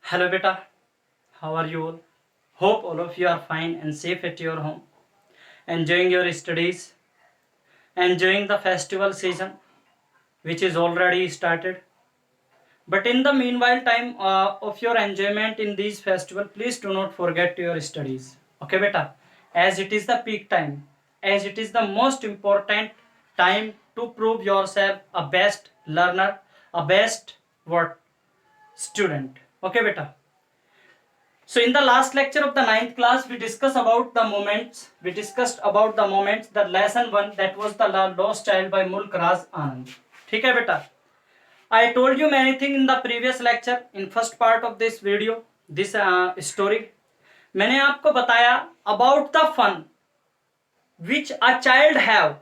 Hello beta, how are you all? Hope all of you are fine and safe at your home, enjoying your studies, enjoying the festival season which is already started. But in the meanwhile time of your enjoyment in these festival, please do not forget your studies. Okay beta, as it is the peak time, as it is the most important time to prove yourself a best learner, a best what student. Okay beta. So in the last lecture of the ninth class, we discussed about the moments. We discussed about the moments. The lesson one, that was the lost child by Mulk Raz Anand. ठीक है बेटा. I told you many things in the previous lecture. In first part of this video, this story, मैंने आपको बताया about the fun which a child have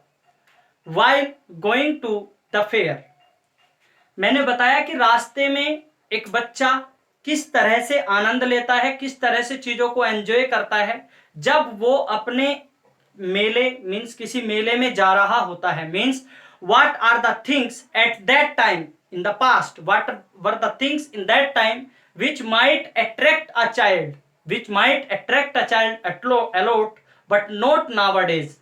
while going to the fair. मैंने बताया कि रास्ते में एक बच्चा किस तरह से आनंद लेता है, किस तरह से चीजों को एंजॉय करता है जब वो अपने मेले मीन्स किसी मेले में जा रहा होता है. Means what are the things at that time in the past, what were the things in that time which might attract a child, which might attract a child a lot, but not nowadays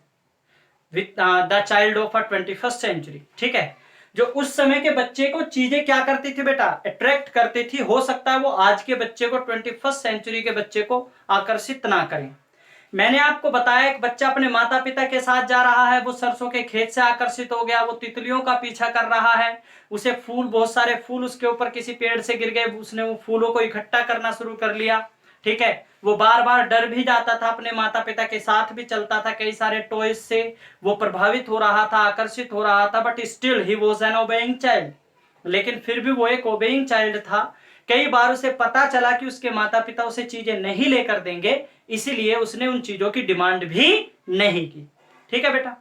with the child of a 21st century. ठीक है, जो उस समय के बच्चे को चीजें क्या करती थी बेटा, अट्रैक्ट करती थी. हो सकता है वो आज के बच्चे को 21st सेंचुरी के बच्चे को आकर्षित ना करें. मैंने आपको बताया एक बच्चा अपने माता पिता के साथ जा रहा है, वो सरसों के खेत से आकर्षित हो गया, वो तितलियों का पीछा कर रहा है, उसे फूल, बहुत सारे फूल उसके ऊपर किसी पेड़ से गिर गए, उसने वो फूलों को इकट्ठा करना शुरू कर लिया. ठीक है, वो बार बार डर भी जाता था, अपने माता पिता के साथ भी चलता था, कई सारे टॉयज से वो प्रभावित हो रहा था, आकर्षित हो रहा था. But still he was an obeying child. लेकिन फिर भी वो एक ओबेइंग चाइल्ड था. कई बार उसे पता चला कि उसके माता पिता उसे चीजें नहीं लेकर देंगे, इसीलिए उसने उन चीजों की डिमांड भी नहीं की. ठीक है बेटा.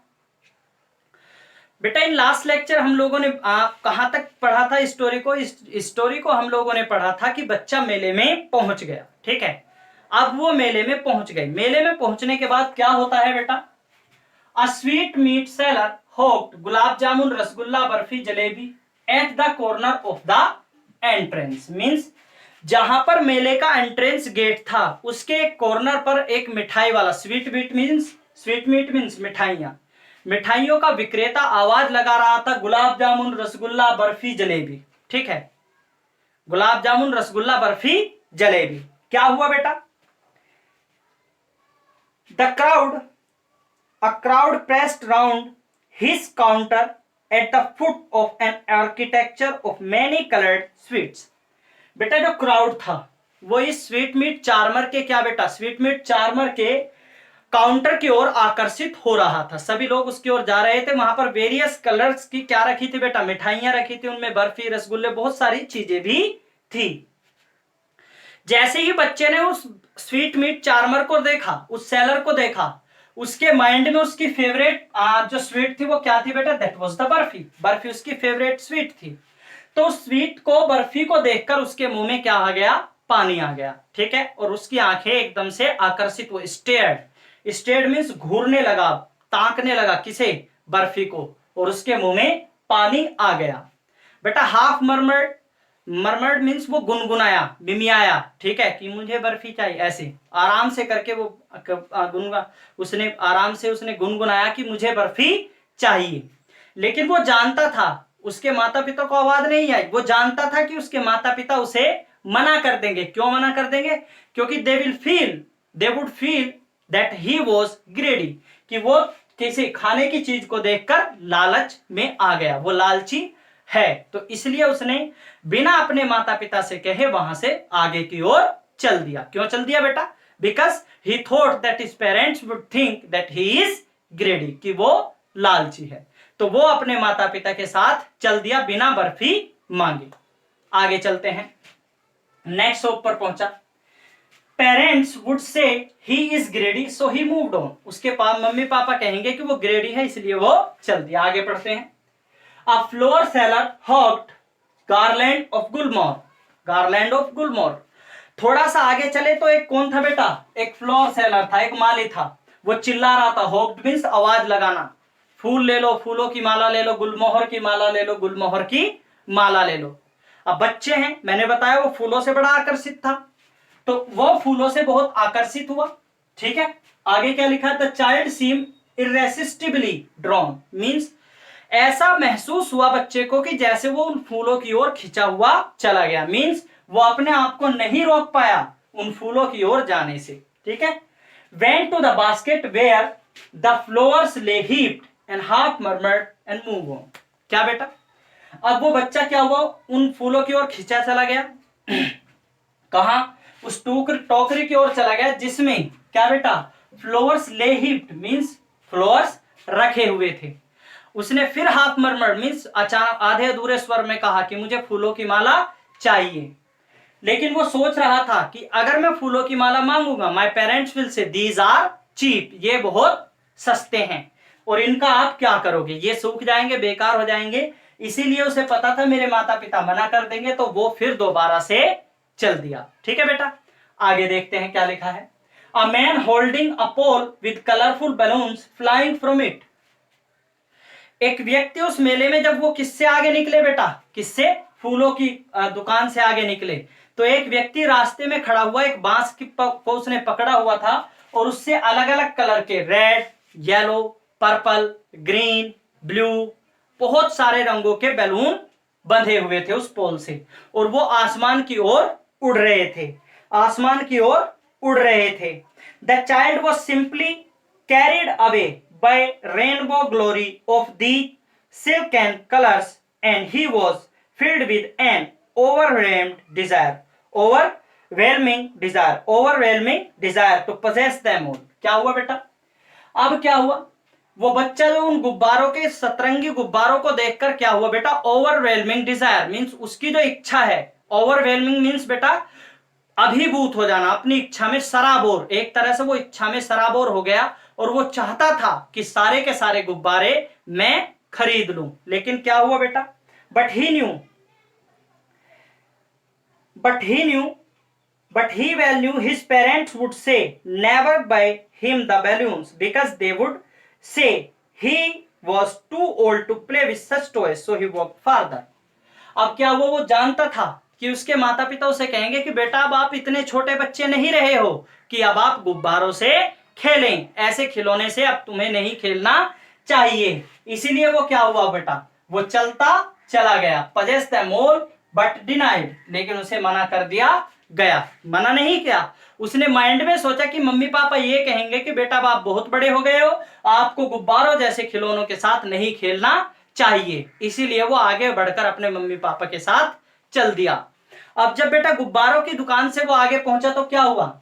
बेटा इन लास्ट लेक्चर हम लोगों ने कहां तक पढ़ा था स्टोरी को. इस स्टोरी को हम लोगों ने पढ़ा था कि बच्चा मेले में पहुंच गया. ठीक है, अब वो मेले में पहुंच गए. मेले में पहुंचने के बाद क्या होता है बेटा, a sweet meat seller hawked gulab jamun, rasgulla, barfi, jalebi at the corner of the entrance. Means जहां पर मेले का एंट्रेंस गेट था उसके कॉर्नर पर एक मिठाई वाला, स्वीट मीट मीन्स मिठाइयां, मिठाइयों का विक्रेता आवाज लगा रहा था, गुलाब जामुन, रसगुल्ला, बर्फी, जलेबी. ठीक है, गुलाब जामुन, रसगुल्ला, बर्फी, जलेबी. क्या हुआ बेटा, a crowd pressed round his counter at the foot of an architecture of many colored sweets. बेटा जो क्राउड था वो इस स्वीट मीट चार्मर के, क्या बेटा, स्वीट मीट चार्मर के काउंटर की ओर आकर्षित हो रहा था. सभी लोग उसकी ओर जा रहे थे. वहां पर वेरियस कलर्स की क्या रखी थी बेटा, मिठाइयां रखी थी, उनमें बर्फी, रसगुल्ले, बहुत सारी चीजें भी थी. जैसे ही बच्चे ने उस स्वीट मीट चार्मर को देखा, उस सेलर को देखा, उसके माइंड में उसकी फेवरेट जो स्वीट थी वो क्या थी बेटा, that was the barfi. Barfi उसकी फेवरेट स्वीट थी. तो स्वीट को, बर्फी को देखकर उसके मुंह में क्या आ गया, पानी आ गया. ठीक है, और उसकी आंखें एकदम से आकर्षित, वो स्टेयर्ड मींस घूरने लगा, ताकने लगा किसे, बर्फी को, और उसके मुंह में पानी आ गया. बेटा हाफ मरमर्ड मीन्स वो गुनगुनाया, मिमियाया. ठीक है, कि मुझे बर्फी चाहिए, ऐसे आराम से करके वो उसने आराम से उसने गुनगुनाया कि मुझे बर्फी चाहिए. लेकिन वो जानता था, उसके माता पिता को आवाज नहीं आई. वो जानता था कि उसके माता पिता उसे मना कर देंगे. क्यों मना कर देंगे, क्योंकि they would feel that he was ग्रेडी, कि वो किसी खाने की चीज को देखकर लालच में आ गया, वो लालची है. तो इसलिए उसने बिना अपने माता पिता से कहे वहां से आगे की ओर चल दिया. क्यों चल दिया बेटा, because he thought that his parents would think that he is ग्रेडी, कि वो लालची है. तो वो अपने माता पिता के साथ चल दिया बिना बर्फी मांगे. आगे चलते हैं, नेक्स्ट शॉप पर पहुंचा. Parents would say he is ग्रेडी so he moved on. उसके मम्मी पापा कहेंगे कि वो ग्रेडी है, इसलिए वो चल दिया. आगे पढ़ते हैं. A flower seller hawked garland of Gulmohar. थोड़ा सा आगे चले तो एक कौन था बेटा, एक फ्लोर सेलर था, एक माली था. वो चिल्ला रहा था, हॉक्ड मींस आवाज लगाना, फूल ले लो, फूलों की माला ले लो, गुलमोहर की माला ले लो, गुलमोहर की माला ले लो. अब बच्चे हैं, मैंने बताया वो फूलों से बड़ा आकर्षित था, तो वो फूलों से बहुत आकर्षित हुआ। ठीक है, आगे क्या लिखा, the child seem irresistibly drawn, means ऐसा महसूस हुआ बच्चे को कि जैसे वो उन फूलों की ओर खिंचा हुआ चला गया, मीन्स वो अपने आप को नहीं रोक पाया उन फूलों की ओर जाने से। ठीक है, went to the basket where the flowers lay heaped and half murmured and moved on। क्या बेटा, अब वो बच्चा क्या हुआ, उन फूलों की ओर खींचा चला गया कहा, उस टोकरी की ओर चला गया जिसमें क्या बेटा, फ्लावर्स ले हिप्ड, मींस फ्लावर्स रखे हुए थे। उसने फिर हाफ मरमर, मींस अचानक आधे अधूरे स्वर में कहा कि मुझे फूलों की माला चाहिए। लेकिन वो सोच रहा था कि अगर मैं फूलों की माला मांगूंगा, my parents will say these are cheap, ये बहुत सस्ते हैं और इनका आप क्या करोगे, ये सूख जाएंगे, बेकार हो जाएंगे। इसीलिए उसे पता था मेरे माता पिता मना कर देंगे, तो वो फिर दोबारा से चल दिया। ठीक है बेटा, आगे देखते हैं क्या लिखा है। A man holding a pole with colourful balloons flying from it. एक व्यक्ति उस मेले में जब वो किससे आगे निकले बेटा, किससे, फूलों की दुकान से आगे निकले, तो एक व्यक्ति रास्ते में खड़ा हुआ एक बांस को उसने पकड़ा हुआ था और उससे अलग अलग कलर के red, yellow, purple, green, blue, बहुत सारे रंगों के बैलून बंधे हुए थे उस पोल से, और वो आसमान की ओर उड़ रहे थे, आसमान की ओर उड़ रहे थे। The child was simply carried away by rainbow glory of the silken colors, and he was filled with an overwhelming desire to possess them all। क्या हुआ बेटा, अब क्या हुआ, वो बच्चा जो उन गुब्बारों के, सतरंगी गुब्बारों को देखकर क्या हुआ बेटा, ओवरवेलमिंग डिजायर, मींस उसकी जो इच्छा है, ओवरवेलमिंग मींस बेटा अभिभूत हो जाना, अपनी इच्छा में सराबोर, एक तरह से वो इच्छा में सराबोर हो गया और वो चाहता था कि सारे के सारे गुब्बारे मैं खरीद लूं। लेकिन क्या हुआ बेटा, but he well knew his parents would say never buy him the balloons because they would say he was too old to play with such toys, so he walked farther। अब क्या हुआ, वो जानता था कि उसके माता पिता उसे कहेंगे कि बेटा अब आप इतने छोटे बच्चे नहीं रहे हो कि अब आप गुब्बारों से खेलें, ऐसे खिलौने से अब तुम्हें नहीं खेलना चाहिए। इसीलिए वो क्या हुआ बेटा, वो चलता चला गया, possess them all but denied, लेकिन उसे मना कर दिया गया। मना नहीं किया, उसने माइंड में सोचा कि मम्मी पापा ये कहेंगे कि बेटा आप बहुत बड़े हो गए हो, आपको गुब्बारों जैसे खिलौनों के साथ नहीं खेलना चाहिए। इसीलिए वो आगे बढ़कर अपने मम्मी पापा के साथ चल दिया। अब जब बेटा गुब्बारों की दुकान से वो आगे पहुंचा तो क्या हुआ,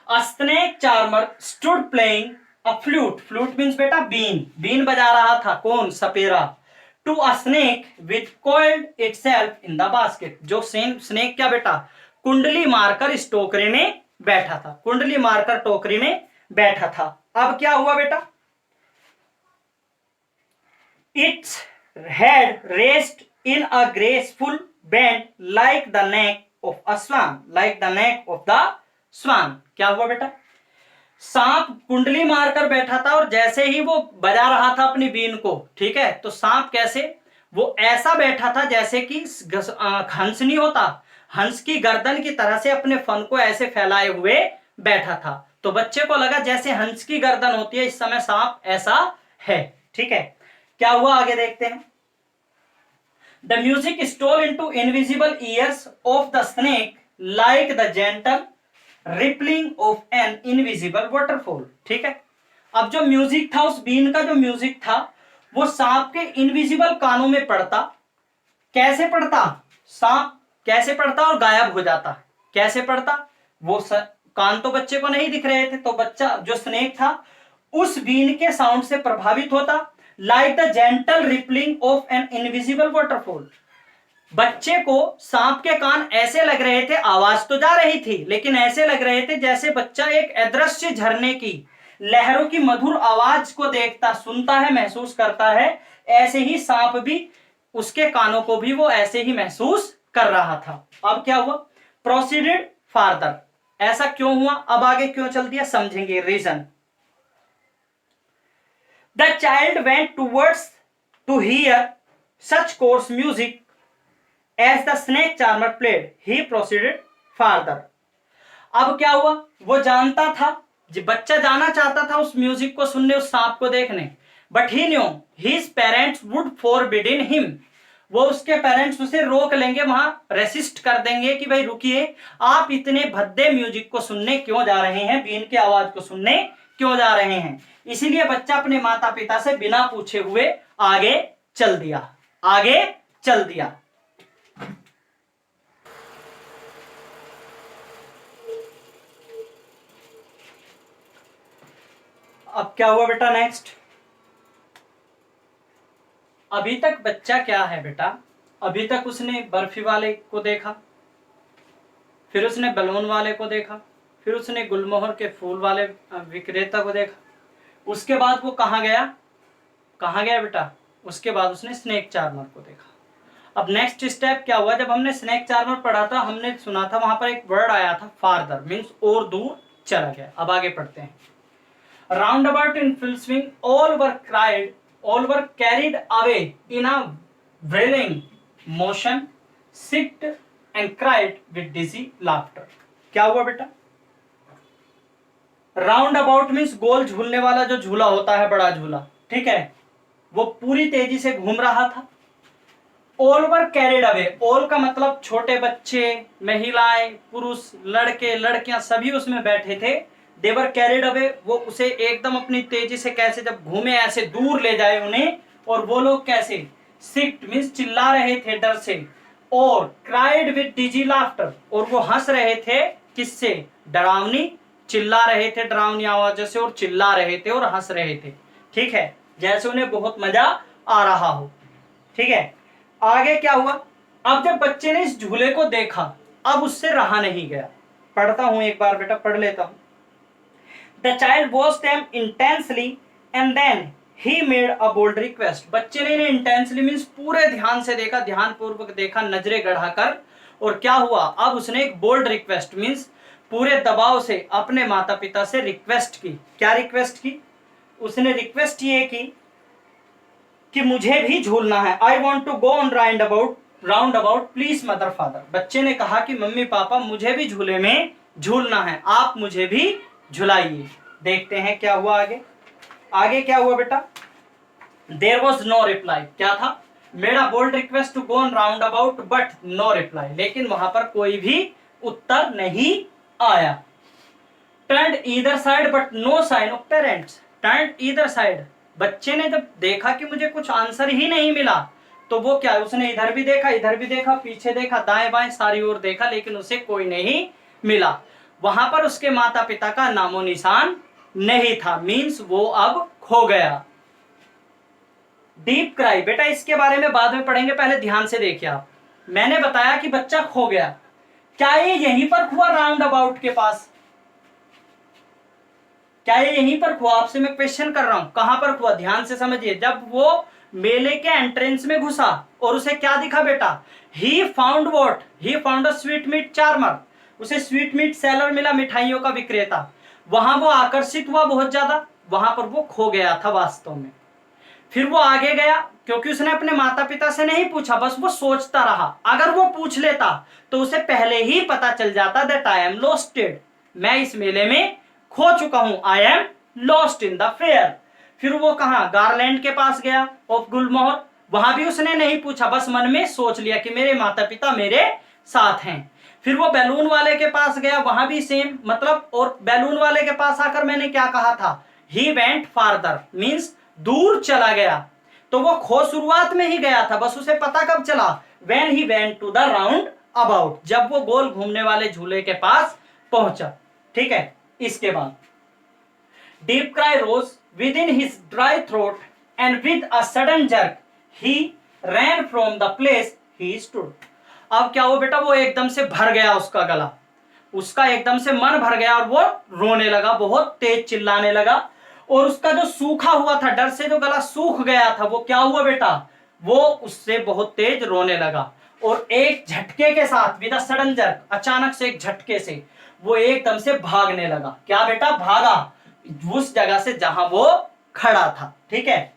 A snake charmer stood playing a flute। Flute means बेटा बीन, बीन बजा रहा था कौन, सपेरा। To a snake which coiled itself in the basket। जो स्नेक क्या बेटा, कुंडली मारकर इस टोकरी में बैठा था, कुंडली मारकर टोकरी में बैठा था। अब क्या हुआ बेटा, its head raised in a graceful bend like the neck of a swan, like the neck of the swan। क्या हुआ बेटा, सांप कुंडली मारकर बैठा था और जैसे ही वो बजा रहा था अपनी बीन को, ठीक है, तो सांप कैसे, वो ऐसा बैठा था जैसे कि हंस नहीं होता, हंस की गर्दन की तरह से अपने फन को ऐसे फैलाए हुए बैठा था। तो बच्चे को लगा जैसे हंस की गर्दन होती है, इस समय सांप ऐसा है। ठीक है, क्या हुआ आगे देखते हैं। The music stole into invisible ears of the snake like the gentle rippling of an invisible waterfall। ठीक है, अब जो म्यूजिक था, उस बीन का जो म्यूजिक था, वो सांप के इनविजिबल कानों में पड़ता। कैसे पड़ता, सांप कैसे पड़ता और गायब हो जाता, कैसे पड़ता, वो कान तो बच्चे को नहीं दिख रहे थे, तो बच्चा जो स्नेक था उस बीन के साउंड से प्रभावित होता। Like the gentle rippling of an invisible waterfall. बच्चे को सांप के कान ऐसे लग रहे थे, आवाज तो जा रही थी लेकिन ऐसे लग रहे थे जैसे बच्चा एक अदृश्य झरने की लहरों की मधुर आवाज को देखता, सुनता है, महसूस करता है। ऐसे ही सांप भी, उसके कानों को भी वो ऐसे ही महसूस कर रहा था। अब क्या हुआ, प्रोसीडेड फार्दर। ऐसा क्यों हुआ, अब आगे क्यों चल दिया, समझेंगे reason. The child went towards to hear such coarse music As the snake charmer played, he proceeded farther. अब क्या हुआ, वो जानता था, बच्चा जाना चाहता था उस म्यूजिक को सुनने, उस सांप को देखने, but he new his parents would forbidden him, वो उसके पेरेंट्स उसे रोक लेंगे, वहां रेसिस्ट कर देंगे कि भाई रुकिए, आप इतने भद्दे म्यूजिक को सुनने क्यों जा रहे हैं, बीन की आवाज को सुनने क्यों जा रहे हैं। इसीलिए बच्चा अपने माता पिता से बिना पूछे हुए आगे चल दिया, आगे चल दिया। अब क्या हुआ बेटा नेक्स्ट, अभी तक बच्चा क्या है बेटा, अभी तक उसने बर्फी वाले को देखा, फिर उसने बलून वाले को देखा, फिर उसने गुलमोहर के फूल वाले विक्रेता को देखा, उसके बाद वो कहाँ गया, कहाँ गया बेटा, उसके बाद उसने स्नेक चार्मर को देखा। अब नेक्स्ट स्टेप क्या हुआ, जब हमने स्नेक चार्मर पढ़ा था, हमने सुना था वहां पर एक वर्ड आया था फार्दर, मीन्स और दूर चला गया। अब आगे पढ़ते हैं। Round about in full swing, all were carried away in a whirling motion, sicked and cried with dizzy laughter. क्या हुआ बेटा, राउंड अबाउट मीन्स गोल झूलने वाला जो झूला होता है, बड़ा झूला, ठीक है, वो पूरी तेजी से घूम रहा था। All were carried away, all का मतलब छोटे बच्चे, महिलाएं, पुरुष, लड़के, लड़कियां सभी उसमें बैठे थे। देवर कैरिड अवे, वो उसे एकदम अपनी तेजी से, कैसे जब घूमे ऐसे दूर ले जाए उन्हें, और वो लोग कैसे, सिक्ड मीन्स चिल्ला रहे थे डर से, और क्राइड विद डिजी लाफ्टर, और वो हंस रहे थे, किससे, डरावनी, चिल्ला रहे थे डरावनी आवाजों से, और चिल्ला रहे थे और हंस रहे थे, ठीक है, जैसे उन्हें बहुत मजा आ रहा हो, ठीक है। आगे क्या हुआ, अब जब बच्चे ने इस झूले को देखा, अब उससे रहा नहीं गया। पढ़ता हूं एक बार बेटा, पढ़ लेता हूं। The child watched them intensely and then he made a bold request. बच्चे ने इन्हें intensely मीन्स पूरे ध्यान से देखा, ध्यान पूर्वक देखा, नजरें गड़ाकर, और क्या हुआ, अब उसने एक बोल्ड रिक्वेस्ट मीन्स पूरे दबाव से अपने माता पिता से रिक्वेस्ट की। क्या रिक्वेस्ट की, उसने रिक्वेस्ट ये की कि मुझे भी झूलना है, I want to go on round about please mother father. बच्चे ने कहा कि मम्मी पापा मुझे भी झूले में झूलना है, आप मुझे भी झुलाइए। देखते हैं क्या हुआ आगे, आगे क्या हुआ बेटा, देयर वॉज नो रिप्लाई, क्या था, made a bold request to go on round about but no reply, लेकिन वहां पर कोई भी उत्तर नहीं आया। Turned either side but no sign of parents, turned either side, बच्चे ने जब देखा कि मुझे कुछ आंसर ही नहीं मिला, तो वो क्या, उसने इधर भी देखा, इधर भी देखा, पीछे देखा, दाएं बाएं सारी ओर देखा, लेकिन उसे कोई नहीं मिला। वहां पर उसके माता पिता का नामो निशान नहीं था, मीन्स वो अब खो गया। डीप क्राई, बेटा इसके बारे में बाद में पढ़ेंगे, पहले ध्यान से देखिए आप। मैंने बताया कि बच्चा खो गया, क्या ये यहीं पर हुआ राउंड अबाउट के पास, क्या ये यहीं पर हुआ, आपसे मैं क्वेश्चन कर रहा हूं, कहां पर हुआ, ध्यान से समझिए। जब वो मेले के एंट्रेंस में घुसा और उसे क्या दिखा बेटा, he found what, he found a sweet meat charmer, उसे स्वीट मीट सेलर मिला, मिठाइयों का विक्रेता, वहां वो आकर्षित हुआ बहुत ज्यादा, वहां पर वो खो गया था वास्तव में। फिर वो आगे गया, क्योंकि उसने अपने माता पिता से नहीं पूछा, बस वो सोचता रहा, अगर वो पूछ लेता तो उसे पहले ही पता चल जाता दैट आई एम लॉस्टेड, मैं इस मेले में खो चुका हूं, I am lost in the fair. फिर वो कहा, गारलैंड के पास गया ऑफ गुलमोहर, वहां भी उसने नहीं पूछा, बस मन में सोच लिया कि मेरे माता पिता मेरे साथ हैं। फिर वो बैलून वाले के पास गया, वहां भी सेम मतलब, और बैलून वाले के पास आकर मैंने क्या कहा था, ही वेंट फार्दर मीन्स दूर चला गया। तो वो खो शुरुआत में ही गया था, बस उसे पता कब चला, when he went to the round about, जब वो गोल घूमने वाले झूले के पास पहुंचा, ठीक है। इसके बाद deep cry rose within his dry throat and with a sudden jerk he ran from the place he stood. अब क्या हो बेटा, वो एकदम से भर गया उसका गला, उसका एकदम से मन भर गया और वो रोने लगा, बहुत तेज चिल्लाने लगा, और उसका जो सूखा हुआ था, डर से जो गला सूख गया था, वो क्या हुआ बेटा, वो उससे बहुत तेज रोने लगा, और एक झटके के साथ विद अ सडन जर्क, अचानक से एक झटके से वो एकदम से भागने लगा। क्या बेटा, भागा उस जगह से जहां वो खड़ा था, ठीक है।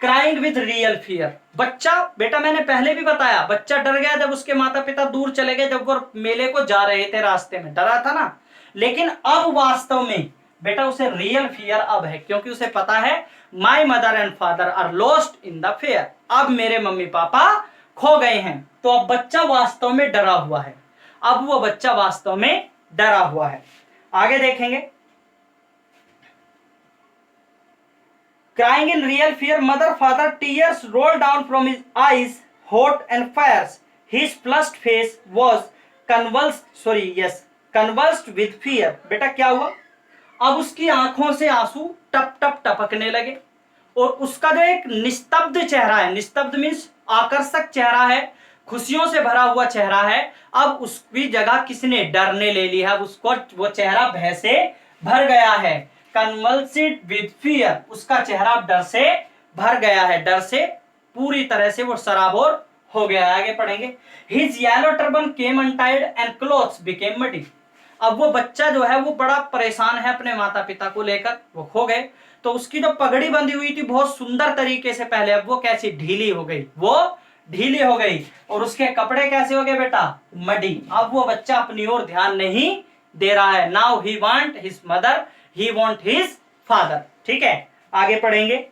Crying with real fear. बच्चा, बेटा मैंने पहले भी बताया, बच्चा डर गया जब उसके माता पिता दूर चले गए, जब वो मेले को जा रहे थे, रास्ते में डरा था ना। लेकिन अब वास्तव में बेटा उसे रियल फियर अब है, क्योंकि उसे पता है my mother and father are lost in the fair. अब मेरे मम्मी पापा खो गए हैं। तो अब बच्चा वास्तव में डरा हुआ है। अब वो बच्चा वास्तव में डरा हुआ है। आगे देखेंगे। Crying in real fear, mother, father, tears rolled down from his eyes, hot and fierce. His flushed face was convulsed with fear. बेटा क्या हुआ? अब उसकी आंखों से आंसू टप टप टपकने लगे, और उसका जो एक निस्तब्ध चेहरा है, निस्तब्ध मीन्स आकर्षक चेहरा है, खुशियों से भरा हुआ चेहरा है, अब उसकी जगह किसने? डर ने ले ली है। अब उसको वो चेहरा भय से भर गया है। कन्वल्सिड विद फियर, उसका चेहरा डर से भर गया है, डर से पूरी तरह से वो सराबोर हो गया है। आगे पढ़ेंगे। His yellow turban came untied and clothes became muddy. अब वो बच्चा जो है वो बड़ा परेशान है अपने माता पिता को लेकर, वो खो गए। तो उसकी जो पगड़ी बंधी हुई थी बहुत सुंदर तरीके से पहले, अब वो कैसी? ढीली हो गई, वो ढीली हो गई। और उसके कपड़े कैसे हो गए बेटा? मडी। अब वो बच्चा अपनी ओर ध्यान नहीं दे रहा है। Now he want his mother, he want his father. ठीक है, आगे पढ़ेंगे।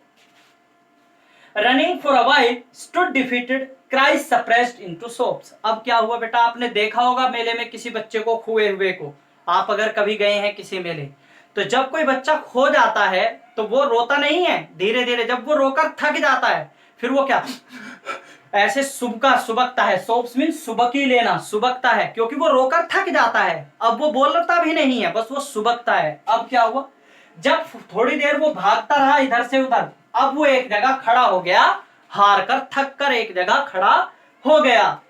Running for a while stood defeated, cries suppressed into sobs. अब क्या हुआ बेटा? आपने देखा होगा मेले में किसी बच्चे को खोए हुए को, आप अगर कभी गए हैं किसी मेले, तो जब कोई बच्चा खो जाता है तो वो रोता नहीं है, धीरे धीरे जब वो रोकर थक जाता है फिर वो क्या ऐसे सुबकता है। सोप्स मीन सुबकी लेना, सुबकता है, क्योंकि वो रोकर थक जाता है। अब वो बोलता भी नहीं है, बस वो सुबकता है। अब क्या हुआ? जब थोड़ी देर वो भागता रहा इधर से उधर, अब वो एक जगह खड़ा हो गया, हार कर थक कर एक जगह खड़ा हो गया।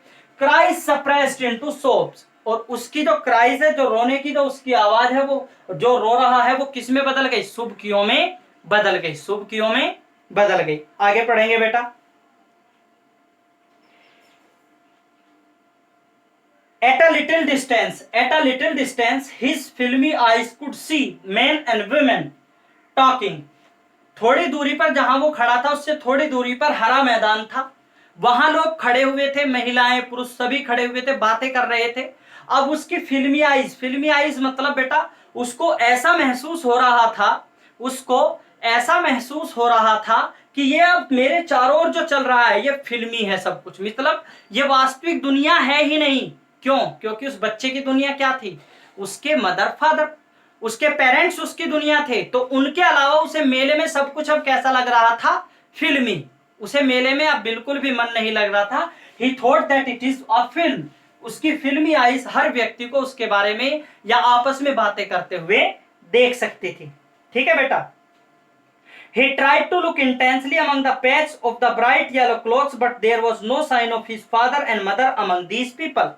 क्राइज सप्रेस्ड इनटू सोप्स, और उसकी जो क्राइज है, जो रोने की जो उसकी आवाज है, वो जो रो रहा है वो किस में बदल गई? सुबकियों में बदल गई, सुबकियों में बदल गई। आगे पढ़ेंगे बेटा। At a little distance, his filmy eyes could see men and women talking. थोड़ी दूरी पर, जहां वो खड़ा था उससे थोड़ी दूरी पर हरा मैदान था, वहां लोग खड़े हुए थे, महिलाएं पुरुष सभी खड़े हुए थे, बातें कर रहे थे। अब उसकी फिल्मी आईज मतलब बेटा उसको ऐसा महसूस हो रहा था, उसको ऐसा महसूस हो रहा था कि ये अब मेरे चारों ओर जो चल रहा है ये फिल्मी है सब कुछ, मतलब ये वास्तविक दुनिया है ही नहीं। क्यों? क्योंकि उस बच्चे की दुनिया क्या थी? उसके मदर फादर, उसके पेरेंट्स उसकी दुनिया थे। तो उनके अलावा उसे मेले में सब कुछ अब कैसा लग रहा था? फिल्मी। उसे मेले में अब बिल्कुल भी मन नहीं लग रहा था। ही thought that it is a film. उसकी फिल्मी आईज हर व्यक्ति को उसके बारे में या आपस में बातें करते हुए देख सकती थी। ठीक है बेटा। He tried to look intensely among the patch of the bright yellow clothes, but there was no sign of his father and mother among these people.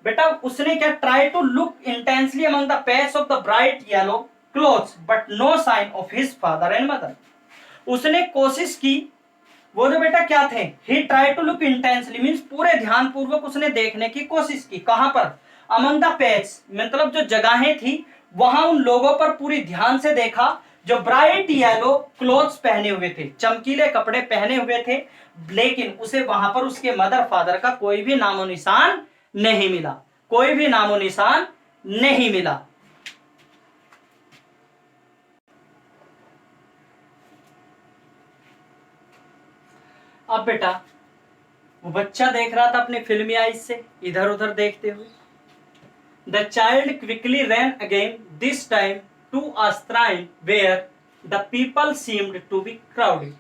बेटा उसने क्या? Try to look intensely among the patch of the bright yellow clothes but no sign of his father and mother. उसने कोशिश की, वो जो बेटा क्या थे? He try to look intensely means पूरे ध्यान पूर्वक उसने देखने की कोशिश की। कहां पर? अमंग द पैच, मतलब जो जगहें थी वहां उन लोगों पर पूरी ध्यान से देखा जो ब्राइट येलो क्लोथ्स पहने हुए थे, चमकीले कपड़े पहने हुए थे, लेकिन उसे वहां पर उसके मदर फादर का कोई भी नामो निशान नहीं मिला, कोई भी नामो निशान नहीं मिला। अब बेटा वो बच्चा देख रहा था अपने फिल्मी आईज से इधर उधर देखते हुए। The child quickly ran again, this time to a shrine where the people seemed to be crowded.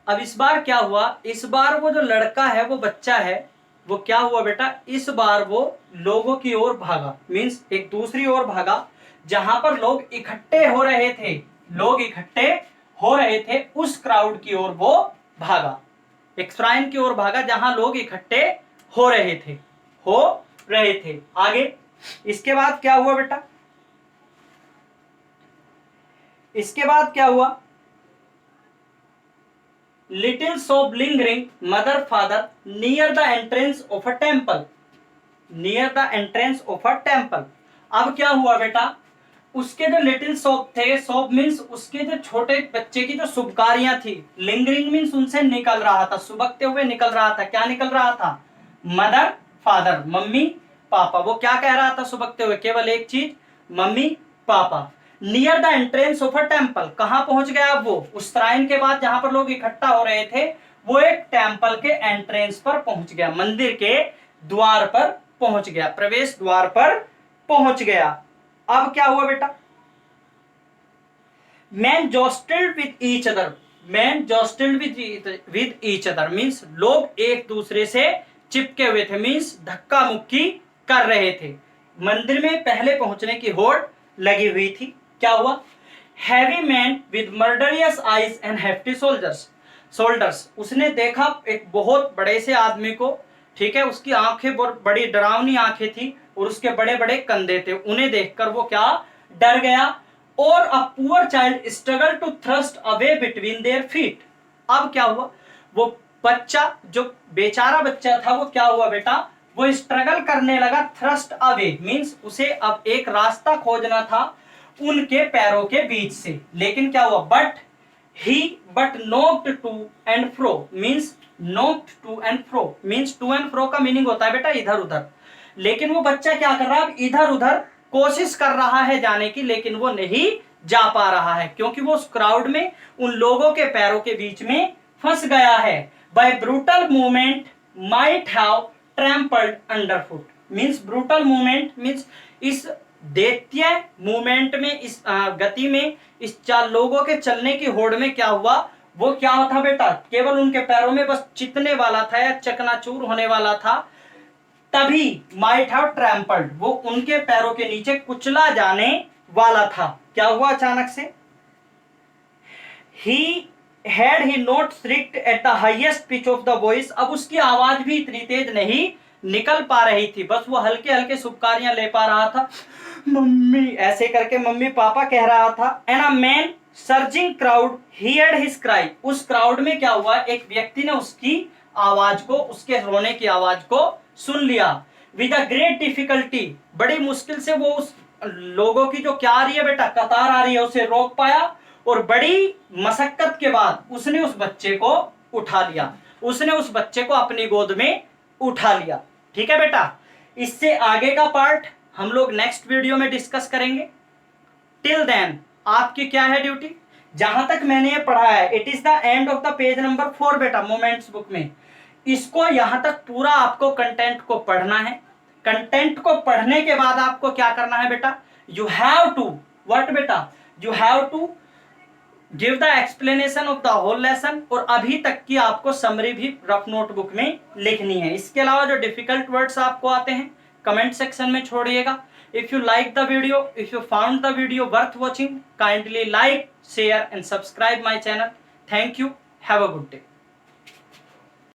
अब इस बार क्या हुआ? इस बार वो जो लड़का है, वो बच्चा है, वो क्या हुआ बेटा? इस बार वो लोगों की ओर भागा, मीन्स एक दूसरी ओर भागा जहां पर लोग इकट्ठे हो रहे थे, लोग इकट्ठे हो रहे थे, उस क्राउड की ओर वो भागा, एक श्राइन की ओर भागा जहां लोग इकट्ठे हो रहे थे। आगे इसके बाद क्या हुआ बेटा? इसके बाद क्या हुआ? लिटिल सोब lingering mother father near the entrance of a temple, near the entrance of a temple. अब क्या हुआ बेटा? उसके जो लिटिल शॉप थे, शॉप मीन्स उसके जो छोटे बच्चे की जो शुभकारियां थी, लिंगरिंग मीन्स उनसे निकल रहा था, सुबकते हुए निकल रहा था। क्या निकल रहा था? Mother father, mummy papa. वो क्या कह रहा था सुबकते हुए? केवल एक चीज, mummy papa. Near the entrance of a temple, कहां पहुंच गया अब वो? उस श्राइन के बाद जहां पर लोग इकट्ठा हो रहे थे, वो एक टेम्पल के एंट्रेंस पर पहुंच गया, मंदिर के द्वार पर पहुंच गया, प्रवेश द्वार पर पहुंच गया। अब क्या हुआ बेटा? Man jostled with each other, man jostled with each other means लोग एक दूसरे से चिपके हुए थे, मीन्स धक्का मुक्की कर रहे थे। मंदिर में पहले पहुंचने की होड़ लगी हुई थी। क्या हुआ? Heavy man with murderous eyes and hefty shoulders, उसने देखा एक बहुत बड़े से आदमी को, ठीक है, उसकी आंखें बड़ी डरावनी आंखें थी और उसके बड़े बड़े कंधे थे। उन्हें देखकर वो क्या? डर गया। और a poor child struggle to thrust away between their feet. अब क्या हुआ? वो बच्चा, जो बेचारा बच्चा था, वो क्या हुआ बेटा? वो स्ट्रगल करने लगा, थ्रस्ट अवे मींस उसे अब एक रास्ता खोजना था उनके पैरों के बीच से। लेकिन क्या हुआ? But knocked to and fro means, knocked to and fro means to and fro का मीनिंग होता है बेटा इधर उधर। लेकिन वो बच्चा क्या कर रहा है? इधर उधर कोशिश कर रहा है जाने की, लेकिन वो नहीं जा पा रहा है, क्योंकि वो उस क्राउड में, उन लोगों के पैरों के बीच में फंस गया है। By brutal movement might have trampled underfoot means, brutal movement means इस दैत्य मूवमेंट में, इस गति में, इस चार लोगों के चलने की होड़ में क्या हुआ? वो क्या था बेटा? केवल उनके पैरों में बस चितने वाला था या चकनाचूर होने वाला था, तभी माइट हैव ट्रैम्पल्ड, वो उनके पैरों के नीचे कुचला जाने वाला था। क्या हुआ अचानक से? he not shrieked at the highest pitch of the voice, अब उसकी आवाज भी इतनी तेज नहीं निकल पा रही थी, बस वो हल्के हल्के शुभकारियां ले पा रहा था, मम्मी ऐसे करके मम्मी पापा कह रहा था। And a man surging crowd heard his cry, उस क्राउड में क्या हुआ? एक व्यक्ति ने उसकी आवाज को, उसके रोने की आवाज को सुन लिया। विद अ ग्रेट डिफिकल्टी, बड़ी मुश्किल से वो उस लोगों की जो क्या आ रही है बेटा, कतार आ रही है, उसे रोक पाया। और बड़ी मशक्कत के बाद उसने उस बच्चे को उठा लिया, उसने उस बच्चे को अपनी गोद में उठा लिया। ठीक है बेटा, इससे आगे का पार्ट हम लोग नेक्स्ट वीडियो में डिस्कस करेंगे। टिल देन आपकी क्या है ड्यूटी? जहां तक मैंने ये पढ़ा है, it is the end of the page number 4 बेटा, मोमेंट्स बुक में। इसको यहां तक पूरा आपको कंटेंट को पढ़ना है। कंटेंट को पढ़ने के बाद आपको क्या करना है बेटा? यू हैव टू व्हाट बेटा? You have to give the explanation of the whole lesson, और अभी तक की आपको समरी भी रफ नोटबुक में लिखनी है। इसके अलावा जो डिफिकल्ट वर्ड्स आपको आते हैं कमेंट सेक्शन में छोड़िएगा। If you like the video, if you found the video worth watching, kindly like, share and subscribe my channel. Thank you, have a good day.